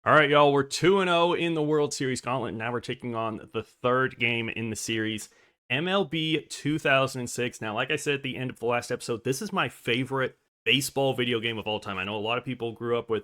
All right, y'all, we're 2-0 in the World Series Gauntlet. Now we're taking on the third game in the series, MLB 2006. Now, like I said at the end of the last episode, this is my favorite baseball video game of all time. I know a lot of people grew up with,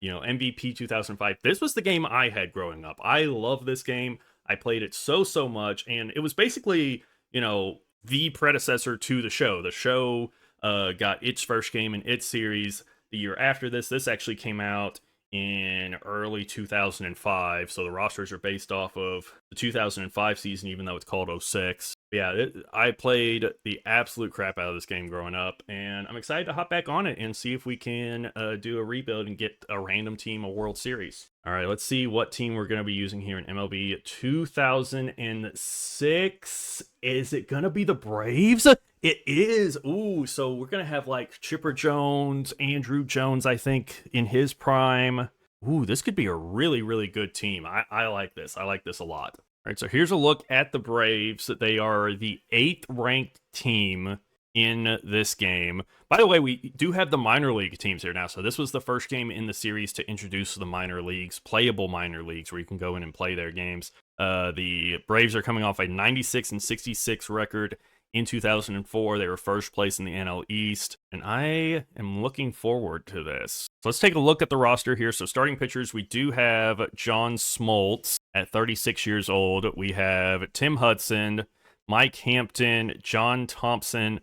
MVP 2005. This was the game I had growing up. I love this game. I played it so much, and it was basically, the predecessor to the show. The show got its first game in its series the year after this. This actually came out in early 2005, so the rosters are based off of the 2005 season, even though it's called '06. Yeah, I played the absolute crap out of this game growing up, and I'm excited to hop back on it and see if we can do a rebuild and get a random team a World Series. All right, let's see what team we're going to be using here in MLB 2006. Is it going to be the Braves? It is. Ooh, so we're going to have like Chipper Jones, Andrew Jones, I think, in his prime. Ooh, this could be a really good team. I like this. I like this a lot. All right, so here's a look at the Braves. They are the 8th ranked team in this game. By the way, we do have the minor league teams here now. So this was the first game in the series to introduce the minor leagues, playable minor leagues, where you can go in and play their games. The Braves are coming off a 96-66 record. In 2004, they were first place in the NL East, and I am looking forward to this. So let's take a look at the roster here. So starting pitchers, we do have John Smoltz at 36 years old. We have Tim Hudson, Mike Hampton, John Thompson,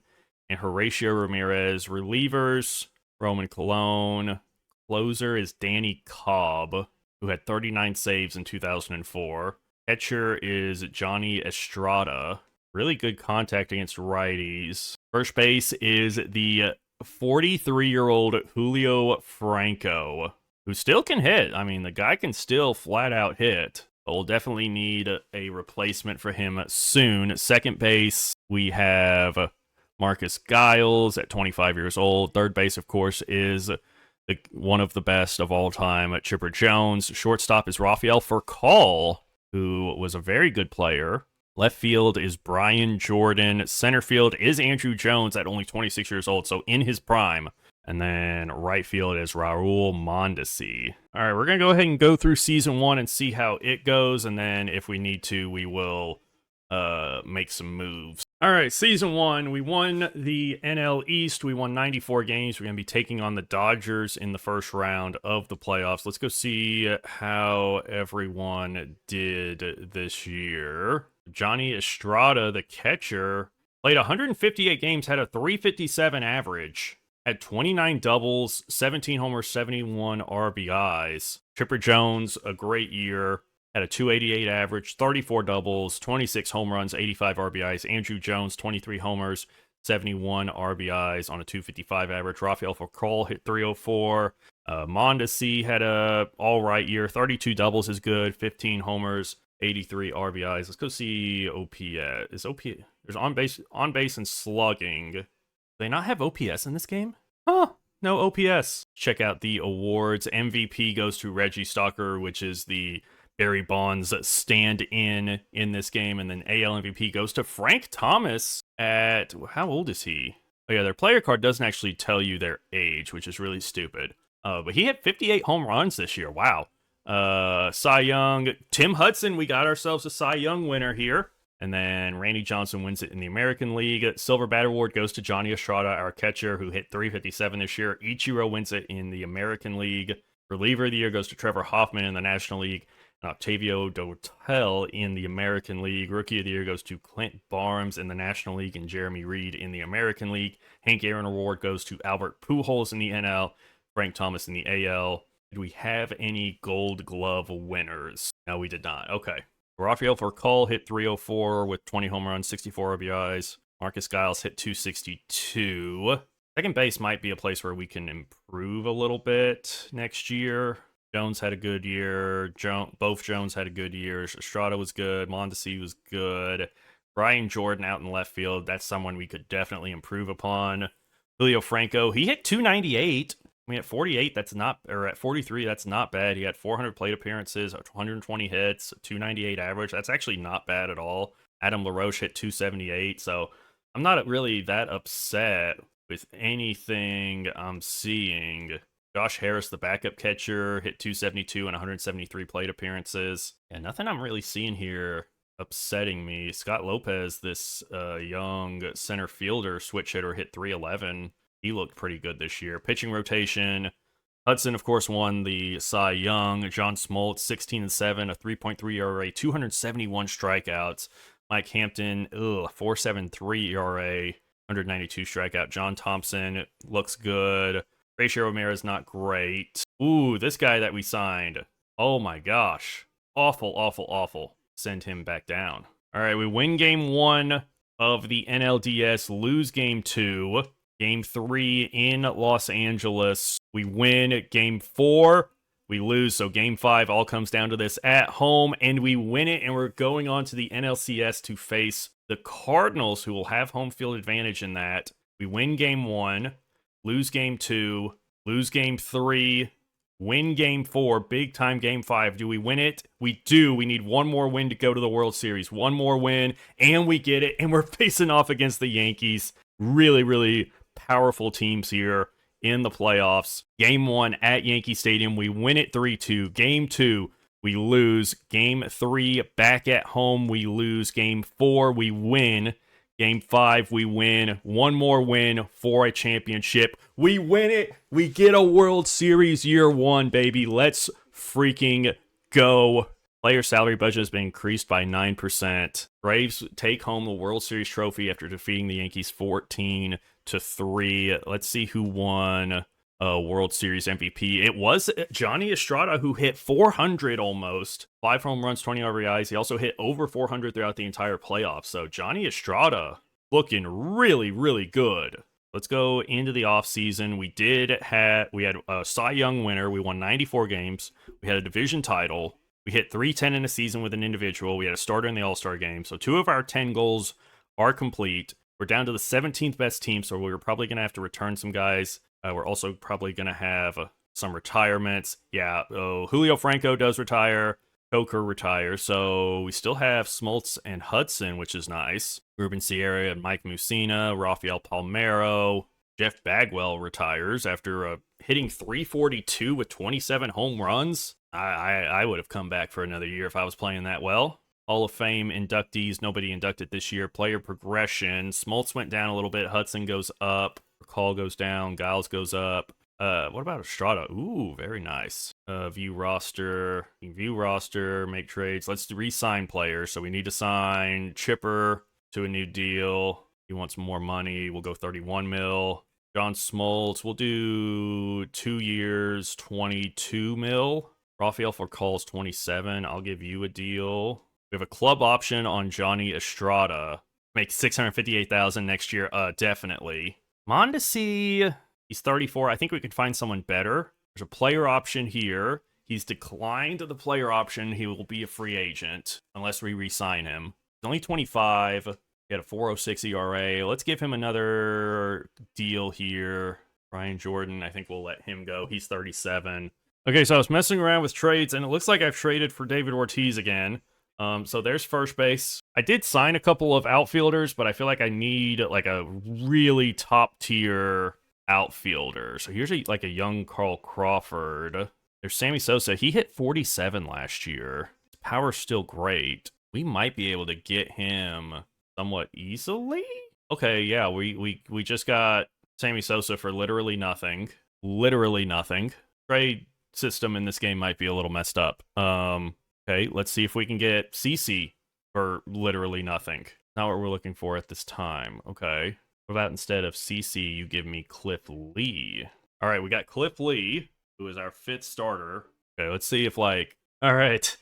and Horatio Ramirez. Relievers, Roman Colon. Closer is Danny Cobb, who had 39 saves in 2004. Catcher is Johnny Estrada. Really good contact against righties. First base is the 43-year-old Julio Franco, who still can hit. I mean, the guy can still flat out hit, but we'll definitely need a replacement for him soon. Second base, we have Marcus Giles at 25 years old. Third base, of course, is one of the best of all time, Chipper Jones. Shortstop is Rafael Furcal, who was a very good player. Left field is Brian Jordan. Center field is Andrew Jones at only 26 years old, so in his prime. And then right field is Raul Mondesi. All right, we're going to go ahead and go through season 1 and see how it goes. And then if we need to, we will make some moves. All right, season 1, we won the NL East. We won 94 games. We're going to be taking on the Dodgers in the first round of the playoffs. Let's go see how everyone did this year. Johnny Estrada, the catcher, played 158 games, had a 357 average, had 29 doubles, 17 homers, 71 RBIs. Chipper Jones, a great year, had a 288 average, 34 doubles, 26 home runs, 85 RBIs. Andrew Jones, 23 homers, 71 RBIs on a 255 average. Rafael Furcal hit 304. Mondesi had a all right year, 32 doubles is good, 15 homers, 83 RBIs. Let's go see OPS. Is OPS? There's on base and slugging. Do they not have OPS in this game? Huh. No OPS. Check out the awards. MVP goes to Reggie Stalker, which is the Barry Bonds stand-in this game. And then AL MVP goes to Frank Thomas at... How old is he? Oh yeah, their player card doesn't actually tell you their age, which is really stupid. But he had 58 home runs this year. Wow. Cy Young, Tim Hudson, we got ourselves a Cy Young winner here. And then Randy Johnson wins it in the American League. Silver Bat Award goes to Johnny Estrada, our catcher, who hit 357 this year. Ichiro wins it in the American League. Reliever of the year goes to Trevor Hoffman in the National League. And Octavio Dotel in the American League. Rookie of the year goes to Clint Barnes in the National League and Jeremy Reed in the American League. Hank Aaron Award goes to Albert Pujols in the NL, Frank Thomas in the AL. Did we have any Gold Glove winners? No, we did not. Okay. Rafael Furcal hit 304 with 20 home runs, 64 RBIs. Marcus Giles hit 262. Second base might be a place where we can improve a little bit next year. Jones had a good year. Both Jones had a good year. Estrada was good. Mondesi was good. Brian Jordan out in left field. That's someone we could definitely improve upon. Julio Franco, he hit 298. I mean, at 48, that's not, or at 43, that's not bad. He had 400 plate appearances, 120 hits, 298 average. That's actually not bad at all. Adam LaRoche hit 278, so I'm not really that upset with anything I'm seeing. Josh Harris, the backup catcher, hit 272 and 173 plate appearances. And nothing I'm really seeing here upsetting me. Scott Lopez, this young center fielder, switch hitter, hit 311. He looked pretty good this year. Pitching rotation. Hudson, of course, won the Cy Young. John Smoltz, 16-7, a 3.3 ERA, 271 strikeouts. Mike Hampton, 4.73 ERA, 192 strikeout. John Thompson looks good. Ratio Ramirez not great. Ooh, this guy that we signed. Oh my gosh. Awful, awful, awful. Send him back down. All right, we win game 1 of the NLDS, lose game 2. Game 3 in Los Angeles. We win game 4. We lose, so game 5 all comes down to this at home, and we win it, and we're going on to the NLCS to face the Cardinals, who will have home field advantage in that. We win game 1. Lose game 2, lose game 3, win game 4, big time game 5. Do we win it? We do. We need one more win to go to the World Series. One more win, and we get it, and we're facing off against the Yankees. Really, really powerful teams here in the playoffs. Game 1 at Yankee Stadium, we win it 3-2. Game 2, we lose. Game 3, back at home, we lose. Game 4, we win. Game 5, we win. One more win for a championship. We win it. We get a World Series year 1, baby. Let's freaking go. Player salary budget has been increased by 9%. Braves take home the World Series trophy after defeating the Yankees 14-3. Let's see who won World Series MVP. It was Johnny Estrada, who hit 400 almost. 5 home runs, 20 RBIs. He also hit over 400 throughout the entire playoffs. So Johnny Estrada looking really, really good. Let's go into the offseason. We had a Cy Young winner. We won 94 games. We had a division title. We hit 310 in a season with an individual. We had a starter in the All-Star game. So 2 of our 10 goals are complete. We're down to the 17th best team, so we're probably going to have to return some guys. We're also probably going to have some retirements. Yeah, Julio Franco does retire. Coker retires. So we still have Smoltz and Hudson, which is nice. Ruben Sierra and Mike Mussina, Rafael Palmeiro. Jeff Bagwell retires after hitting 342 with 27 home runs. I would have come back for another year if I was playing that well. Hall of Fame inductees, nobody inducted this year. Player progression. Smoltz went down a little bit. Hudson goes up. Call goes down. Giles goes up. What about Estrada? Ooh, very nice. View roster. View roster. Make trades. Let's re-sign players. So we need to sign Chipper to a new deal. He wants more money. We'll go 31 mil. John Smoltz, we'll do 2 years, 22 mil. Rafael Furcall's 27. I'll give you a deal. We have a club option on Johnny Estrada. Make $658,000 next year. Definitely. Mondesi, he's 34. I think we could find someone better. There's a player option here. He's declined the player option. He will be a free agent unless we re-sign him. He's only 25. He had a 4.06 ERA. Let's give him another deal here. Ryan Jordan, I think we'll let him go. He's 37. Okay, so I was messing around with trades, and it looks like I've traded for David Ortiz again. So there's first base. I did sign a couple of outfielders, but I feel like I need like a really top tier outfielder. So here's like a young Carl Crawford. There's Sammy Sosa. He hit 47 last year. His power's still great. We might be able to get him somewhat easily. Okay, yeah, we just got Sammy Sosa for literally nothing. Literally nothing. Trade system in this game might be a little messed up. Okay, let's see if we can get CC for literally nothing. Not what we're looking for at this time. Okay. What about instead of CC, you give me Cliff Lee? All right, we got Cliff Lee, who is our 5th starter. Okay, let's see if like... All right.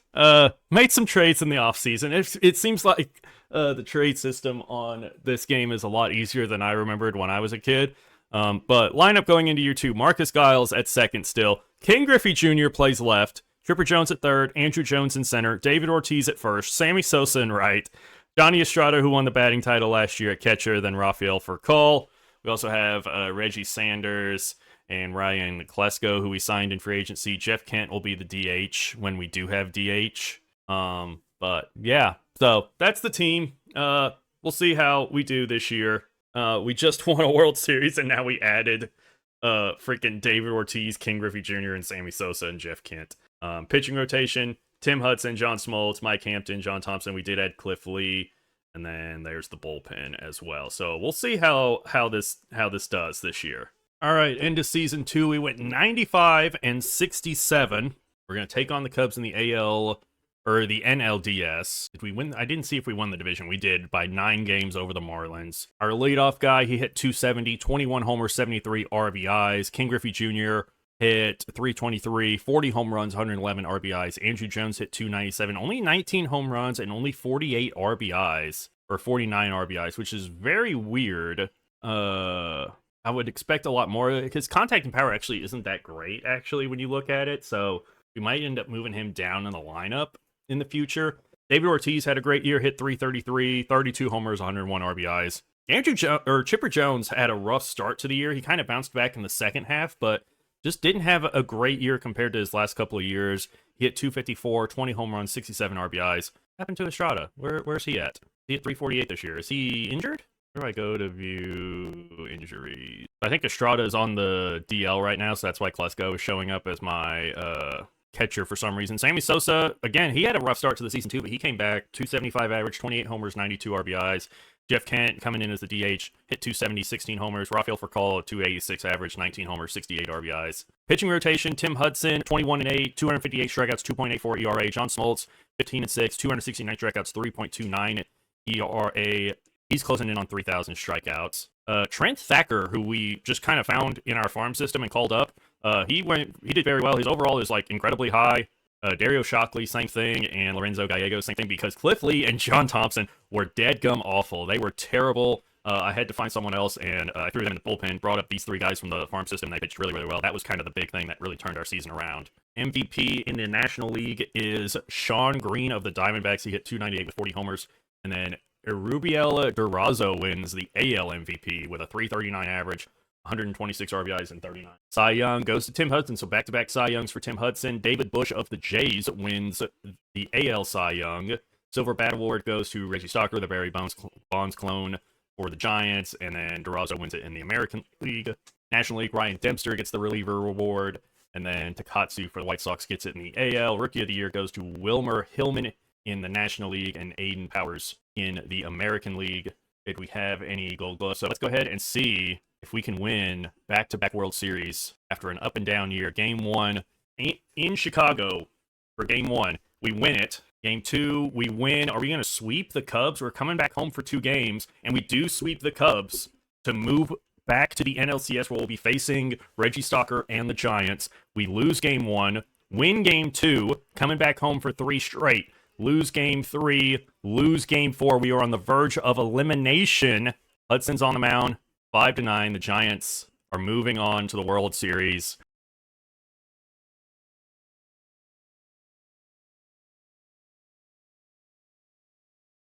Made some trades in the offseason. It seems like the trade system on this game is a lot easier than I remembered when I was a kid. But lineup going into year 2. Marcus Giles at second still. Ken Griffey Jr. plays left. Chipper Jones at third, Andrew Jones in center, David Ortiz at first, Sammy Sosa in right, Johnny Estrada, who won the batting title last year, at catcher, then Rafael Furcal. We also have Reggie Sanders and Ryan Klesko, who we signed in free agency. Jeff Kent will be the DH when we do have DH. But yeah, so that's the team. We'll see how we do this year. We just won a World Series, and now we added Freaking David Ortiz, King Griffey Jr., and Sammy Sosa and Jeff Kent. Pitching rotation: Tim Hudson, John Smoltz, Mike Hampton, John Thompson. We did add Cliff Lee, and then there's the bullpen as well. So we'll see how this does this year. All right, into season 2, we went 95 and 67. We're gonna take on the Cubs in the AL or the NLDS. Did we win? I didn't see if we won the division. We did by 9 games over the Marlins. Our leadoff guy, he hit 270, 21 homers, 73 RBIs. King Griffey Jr. hit 323, 40 home runs, 111 RBIs. Andrew Jones hit 297, only 19 home runs and only 48 RBIs, or 49 RBIs, which is very weird. I would expect a lot more, because contact and power actually isn't that great, actually, when you look at it. So we might end up moving him down in the lineup in the future. David Ortiz had a great year, hit 333, 32 homers, 101 RBIs. Chipper Jones had a rough start to the year. He kind of bounced back in the second half, but just didn't have a great year compared to his last couple of years. He hit 254, 20 home runs, 67 RBIs. Happened to Estrada. Where's he at? He hit 348 this year. Is he injured? Where do I go to view injuries? I think Estrada is on the DL right now, so that's why Klesko is showing up as my catcher for some reason. Sammy Sosa, again, he had a rough start to the season too, but he came back, 275 average, 28 homers, 92 RBIs. Jeff Kent coming in as the DH, hit 270, 16 homers. Rafael Furcal, 286 average, 19 homers, 68 RBIs. Pitching rotation: Tim Hudson, 21-8, 258 strikeouts, 2.84 ERA. John Smoltz, 15-6, 269 strikeouts, 3.29 ERA. He's closing in on 3,000 strikeouts. Trent Thacker, who we just kind of found in our farm system and called up, he did very well. His overall is like incredibly high. Dario Shockley, same thing, and Lorenzo Gallegos, same thing, because Cliff Lee and John Thompson were deadgum awful. They were terrible. I had to find someone else, and I threw them in the bullpen, brought up these 3 guys from the farm system, and they pitched really, really well. That was kind of the big thing that really turned our season around. MVP in the National League is Sean Green of the Diamondbacks. He hit 298 with 40 homers, and then Erubiel Durazo wins the AL MVP with a 339 average, 126 RBIs, and 39. Cy Young goes to Tim Hudson, so back-to-back Cy Youngs for Tim Hudson. David Bush of the Jays wins the AL Cy Young. Silver Bat Award goes to Reggie Stocker, the Barry Bonds clone for the Giants, and then Durazo wins it in the American League. National League, Ryan Dempster gets the reliever award, and then Takatsu for the White Sox gets it in the AL. Rookie of the Year goes to Wilmer Hillman in the National League, and Aiden Powers in the American League. Did we have any Gold Gloves? So let's go ahead and see if we can win back-to-back World Series after an up-and-down year. Game 1 in Chicago for Game 1. We win it. Game 2, we win. Are we going to sweep the Cubs? We're coming back home for 2 games, and we do sweep the Cubs to move back to the NLCS, where we'll be facing Reggie Stocker and the Giants. We lose Game 1, win Game 2, coming back home for 3 straight. Lose Game 3, lose Game 4. We are on the verge of elimination. Hudson's on the mound, 5-9. The Giants are moving on to the World Series.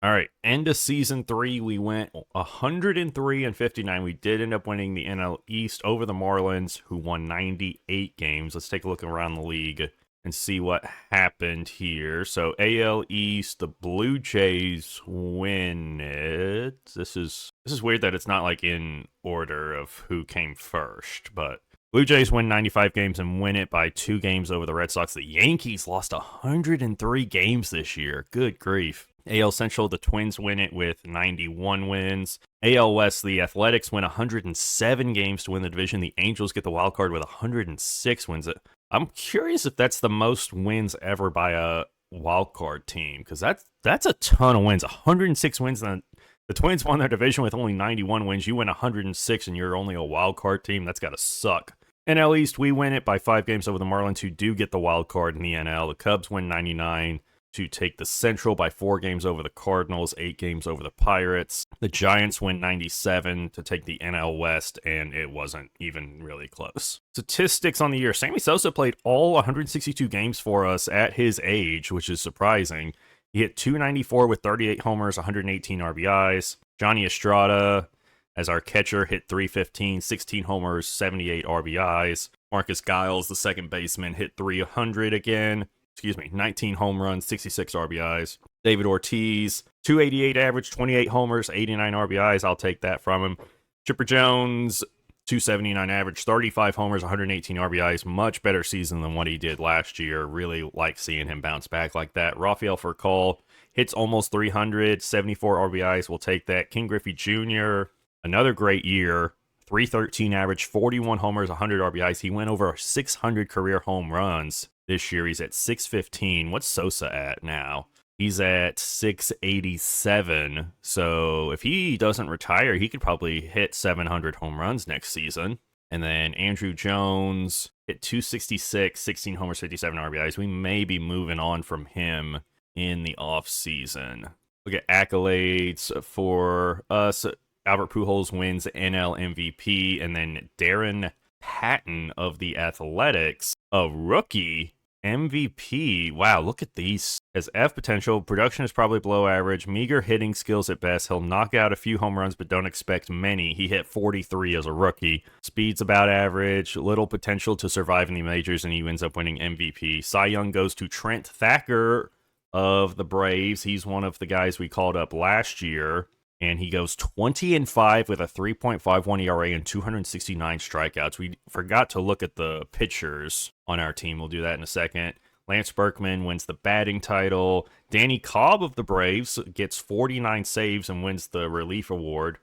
All right, end of season 3, we went 103 and 59. We did end up winning the NL East over the Marlins, who won 98 games. Let's take a look around the league and see what happened here. So AL East, the Blue Jays win it. This is weird that it's not like in order of who came first, but Blue Jays win 95 games and win it by 2 games over the Red Sox. The Yankees lost 103 games this year. Good grief. AL Central, the Twins win it with 91 wins. AL West, the Athletics win 107 games to win the division. The Angels get the wild card with 106 wins. I'm curious if that's the most wins ever by a wild card team, because that's a ton of wins. 106 wins. And the Twins won their division with only 91 wins. You win 106 and you're only a wild card team. That's got to suck. NL East, we win it by 5 games over the Marlins, who do get the wild card in the NL. The Cubs win 99 to take the Central by 4 games over the Cardinals, 8 games over the Pirates. The Giants win 97 to take the NL West, and it wasn't even really close. Statistics on the year. Sammy Sosa played all 162 games for us at his age, which is surprising. He hit 294 with 38 homers, 118 RBIs. Johnny Estrada, as our catcher, hit 315, 16 homers, 78 RBIs. Marcus Giles, the second baseman, hit 300 again. 19 home runs, 66 RBIs. David Ortiz, 288 average, 28 homers, 89 RBIs. I'll take that from him. Chipper Jones, 279 average, 35 homers, 118 RBIs. Much better season than what he did last year. Really like seeing him bounce back like that. Rafael Furcal hits almost 300, 74 RBIs. We'll take that. King Griffey Jr., another great year. 313 average, 41 homers, 100 RBIs. He went over 600 career home runs this year. He's at 615. What's Sosa at now? He's at 687. So if he doesn't retire, he could probably hit 700 home runs next season. And then Andrew Jones hit 266, 16 homers, 57 RBIs. We may be moving on from him in the offseason. Look at accolades for us. Albert Pujols wins NL MVP. And then Darren Patton of the Athletics, a rookie MVP. Wow, look at these. Has F potential. Production is probably below average. Meager hitting skills at best. He'll knock out a few home runs, but don't expect many. He hit 43 as a rookie. Speed's about average. Little potential to survive in the majors, and he ends up winning MVP. Cy Young goes to Trent Thacker of the Braves. He's one of the guys we called up last year. And he goes 20-5 with a 3.51 ERA and 269 strikeouts. We forgot to look at the pitchers on our team. We'll do that in a second. Lance Berkman wins the batting title. Danny Cobb of the Braves gets 49 saves and wins the relief award.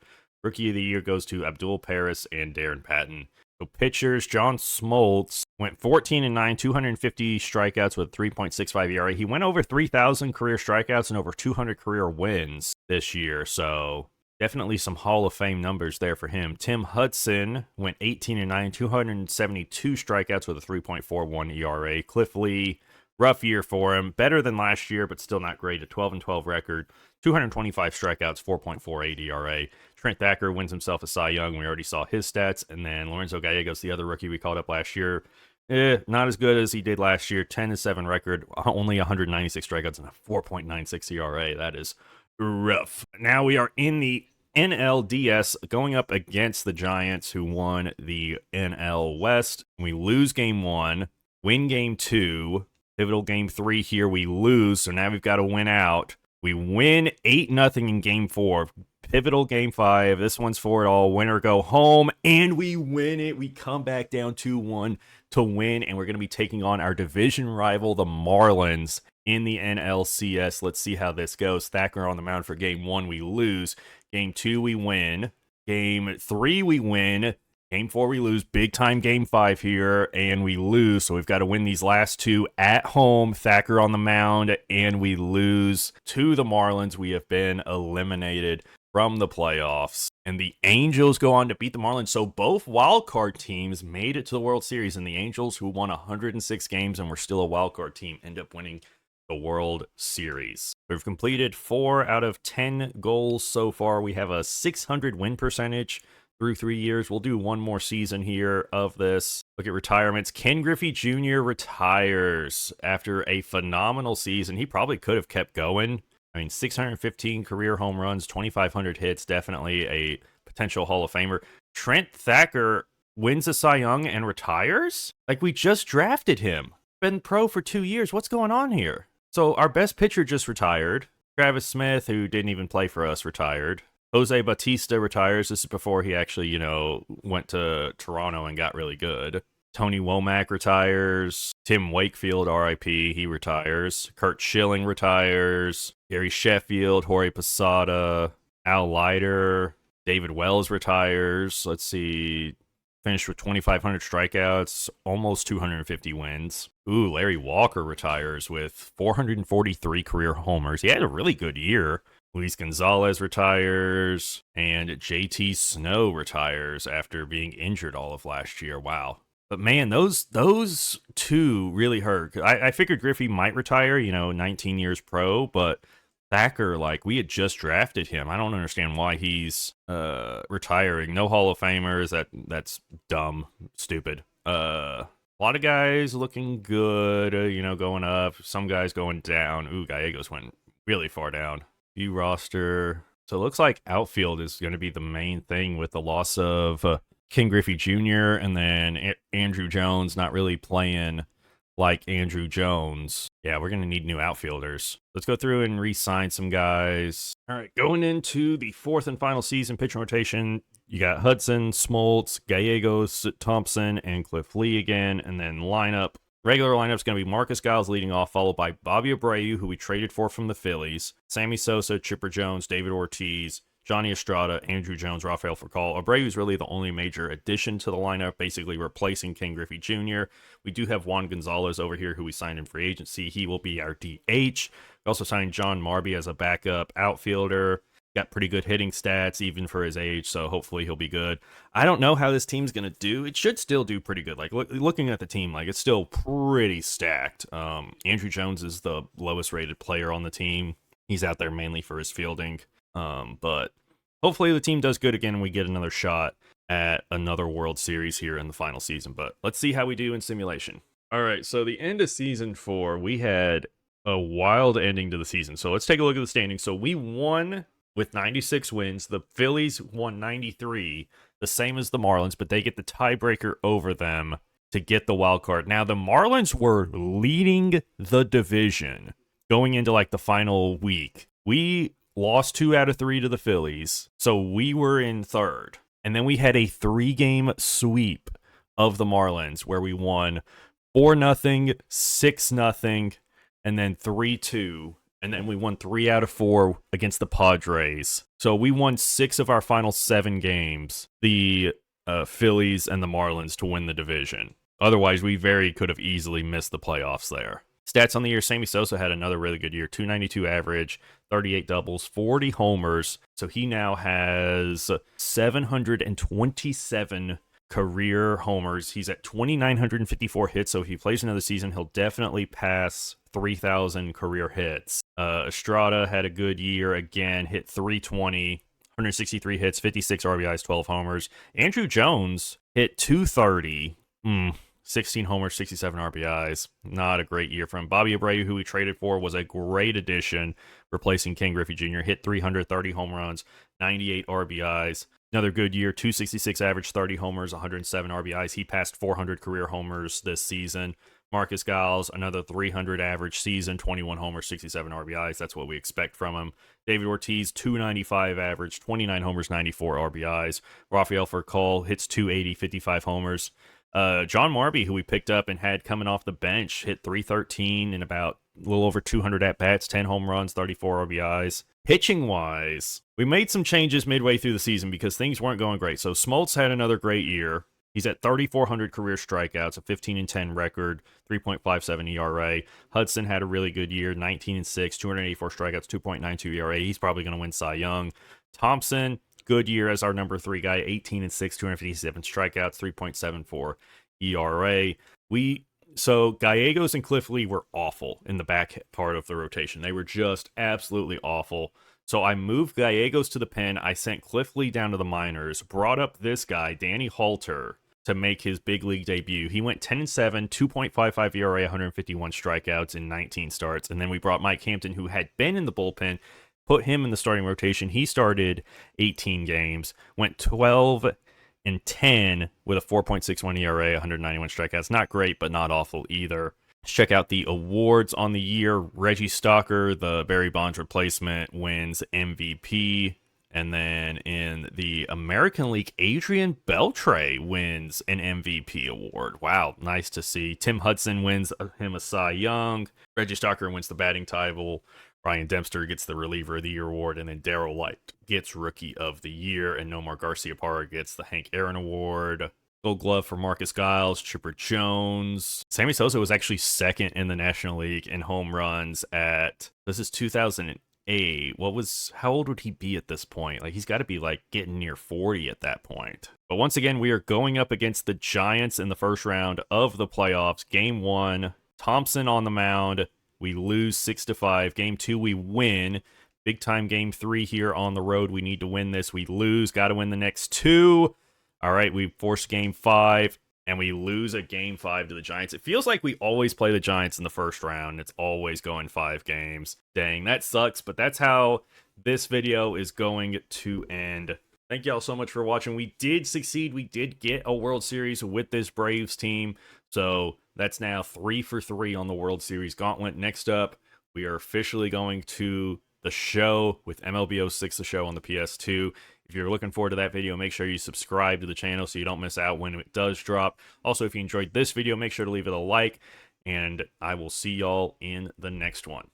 Rookie of the year goes to Abdul Paris and Darren Patton. So pitchers, John Smoltz went 14-9, 250 strikeouts with 3.65 ERA. He went over 3,000 career strikeouts and over 200 career wins this year. So definitely some Hall of Fame numbers there for him. Tim Hudson went 18-9, 272 strikeouts with a 3.41 ERA. Cliff Lee, rough year for him. Better than last year, but still not great. A 12-12 record. 225 strikeouts, 4.48 ERA. Trent Thacker wins himself a Cy Young. We already saw his stats. And then Lorenzo Gallegos, the other rookie we called up last year. Not as good as he did last year. 10-7 record, only 196 strikeouts and a 4.96 ERA. That is rough. Now we are in the NLDS going up against the Giants, who won the NL West. We lose game 1, win game 2, pivotal game 3 here. We lose, so now we've got to win out. We win 8-0 in game 4. Pivotal game 5. This one's for it all. Win or go home. And we win it. We come back down 2-1 to win. And we're going to be taking on our division rival, the Marlins, in the NLCS. Let's see how this goes. Thacker on the mound for game 1. We lose. Game 2, we win. Game 3, we win. Game 4, we lose. Big time game 5 here, and we lose. So we've got to win these last 2 at home. Thacker on the mound, and we lose to the Marlins. We have been eliminated from the playoffs. And the Angels go on to beat the Marlins. So both wildcard teams made it to the World Series, and the Angels, who won 106 games and were still a wildcard team, end up winning the World Series. We've completed 4 out of 10 goals so far. We have a 600 win percentage through 3 years. We'll do one more season here of this. Look at retirements. Ken Griffey Jr. retires after a phenomenal season. He probably could have kept going. I mean, 615 career home runs, 2,500 hits, definitely a potential Hall of Famer. Trent Thacker wins a Cy Young and retires? Like, we just drafted him. Been pro for 2 years. What's going on here? So our best pitcher just retired. Travis Smith, who didn't even play for us, retired. Jose Bautista retires. This is before he actually, went to Toronto and got really good. Tony Womack retires. Tim Wakefield, RIP, he retires. Kurt Schilling retires. Gary Sheffield, Jorge Posada, Al Leiter, David Wells retires. Let's see. Finished with 2,500 strikeouts, almost 250 wins. Ooh, Larry Walker retires with 443 career homers. He had a really good year. Luis Gonzalez retires, and JT Snow retires after being injured all of last year. Wow. But man, those 2 really hurt. I figured Griffey might retire, 19 years pro, but Thacker, we had just drafted him. I don't understand why he's retiring. No Hall of Famers. That's dumb, stupid. A lot of guys looking good, going up. Some guys going down. Ooh, Gallegos went really far down. View roster. So it looks like outfield is going to be the main thing with the loss of Ken Griffey Jr. and then Andrew Jones not really playing like Andrew Jones, yeah, we're going to need new outfielders. Let's go through and re-sign some guys. All right, going into the fourth and final season pitching rotation, you got Hudson, Smoltz, Gallegos, Thompson, and Cliff Lee again. And then regular lineup is going to be Marcus Giles leading off, followed by Bobby Abreu, who we traded for from the Phillies, Sammy Sosa, Chipper Jones, David Ortiz, Johnny Estrada, Andrew Jones, Rafael Furcal. Abreu is really the only major addition to the lineup, basically replacing Ken Griffey Jr. We do have Juan Gonzalez over here, who we signed in free agency. He will be our DH. We also signed John Marby as a backup outfielder. Got pretty good hitting stats, even for his age, so hopefully he'll be good. I don't know how this team's going to do. It should still do pretty good. Like, looking at the team, like, it's still pretty stacked. Andrew Jones is the lowest rated player on the team. He's out there mainly for his fielding. But hopefully the team does good again and we get another shot at another World Series here in the final season. But let's see how we do in simulation. All right, so the end of season 4, we had a wild ending to the season. So let's take a look at the standings. So we won with 96 wins. The Phillies won 93, the same as the Marlins, but they get the tiebreaker over them to get the wild card. Now, the Marlins were leading the division going into like the final week. We lost 2 out of 3 to the Phillies, so we were in third. And then we had a 3-game sweep of the Marlins where we won 4-0, 6-0, and then 3-2. And then we won 3 out of 4 against the Padres. So we won 6 of our final 7 games, the Phillies and the Marlins, to win the division. Otherwise, we could have easily missed the playoffs there. Stats on the year, Sammy Sosa had another really good year, 292 average, 38 doubles, 40 homers. So he now has 727 career homers. He's at 2,954 hits, so if he plays another season, he'll definitely pass 3,000 career hits. Estrada had a good year again, hit 320, 163 hits, 56 RBIs, 12 homers. Andrew Jones hit 230, 16 homers, 67 RBIs. Not a great year from him. Bobby Abreu, who we traded for, was a great addition, replacing Ken Griffey Jr. Hit 330 home runs, 98 RBIs. Another good year, 266 average, 30 homers, 107 RBIs. He passed 400 career homers this season. Marcus Giles, another 300 average season, 21 homers, 67 RBIs. That's what we expect from him. David Ortiz, 295 average, 29 homers, 94 RBIs. Rafael Furcal hits 280, 55 homers. John Marby, who we picked up and had coming off the bench, hit 313 in about a little over 200 at-bats, 10 home runs, 34 RBIs. Pitching-wise, we made some changes midway through the season because things weren't going great. So Smoltz had another great year. He's at 3,400 career strikeouts, a 15-10 record, 3.57 ERA. Hudson had a really good year, 19-6, 284 strikeouts, 2.92 ERA. He's probably going to win Cy Young. Thompson, good year as our number 3 guy, 18-6, 257 strikeouts, 3.74 ERA. So Gallegos and Cliff Lee were awful in the back part of the rotation. They were just absolutely awful. So I moved Gallegos to the pen. I sent Cliff Lee down to the minors, brought up this guy, Danny Halter, to make his big league debut. He went 10-7, 2.55 ERA, 151 strikeouts in 19 starts. And then we brought Mike Hampton, who had been in the bullpen, put him in the starting rotation. He started 18 games, went 12-10 with a 4.61 ERA, 191 strikeouts. Not great, but not awful either. Let's check out the awards on the year. Reggie Stalker, the Barry Bonds replacement, wins MVP. And then in the American League, Adrian Beltre wins an MVP award. Wow, nice to see. Tim Hudson wins him a Cy Young. Reggie Stalker wins the batting title. Ryan Dempster gets the Reliever of the Year award. And then Darryl Light gets Rookie of the Year. And Nomar Garciaparra gets the Hank Aaron Award. Gold Glove for Marcus Giles, Chipper Jones. Sammy Sosa was actually second in the National League in home runs this is 2008. How old would he be at this point? Like, he's got to be like getting near 40 at that point. But once again, we are going up against the Giants in the first round of the playoffs. Game 1, Thompson on the mound. We lose 6-5. Game 2, we win. Big time game 3 here on the road. We need to win this. We lose. Got to win the next 2. All right, we force game 5, and we lose a game 5 to the Giants. It feels like we always play the Giants in the first round. It's always going 5 games. Dang, that sucks, but that's how this video is going to end. Thank y'all so much for watching. We did succeed. We did get a World Series with this Braves team, so That's now 3 for 3 on the World Series Gauntlet. Next up, we are officially going to the show with MLB 06, the show on the PS2. If you're looking forward to that video, make sure you subscribe to the channel so you don't miss out when it does drop. Also, if you enjoyed this video, make sure to leave it a like, and I will see y'all in the next one.